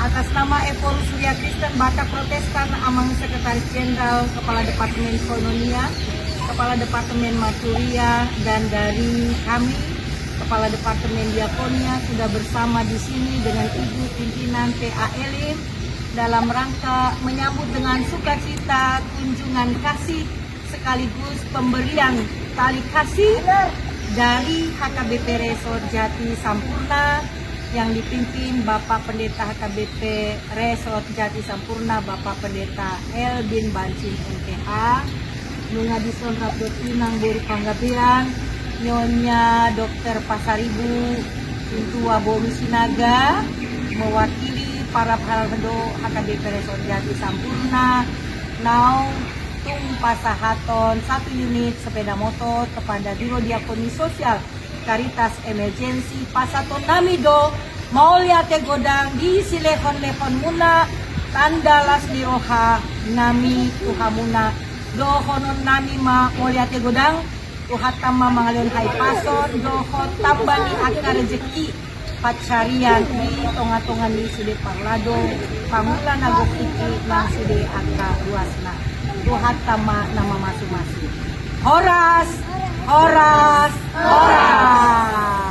Atas nama Evol Surya Kristen Batak Protestan, Amang Sekretaris Jenderal, Kepala Departemen Koinonia, Kepala Departemen Maturia, dan dari kami, Kepala Departemen Diakonia, sudah bersama di sini dengan Ibu Pimpinan PA Elim dalam rangka menyambut dengan sukacita kunjungan kasih sekaligus pemberian tali kasih dari HKBP Resort Jati Sampurna yang dipimpin Bapak Pendeta HKBP Resort Jati Sampurna, Bapak Pendeta Elbin Bancin MPH, Nunga Dison Rabdot Inang Buri Panggabean, Nyonya Dr. Pasaribu Intua Bomi Sinaga, mewakili para pehaldo HKBP Resort Jati Sampurna, now tung pasahaton 1 unit sepeda motor kepada Biro Diakoni Sosial Karitas Emergensi Pasaton Namido Maulia Tegodang di silehon-lehon muna tanda las diroha nami tuhamuna dohonon nami ma Maulia Tegodang tuhatama mangalion hai pason dohot tambani akar rezeki pacarian di tonga-tongan di sude parlado pamula nagok iki nang sude akar luasna tuhatama nama masing-masing. Horas, horas, horas.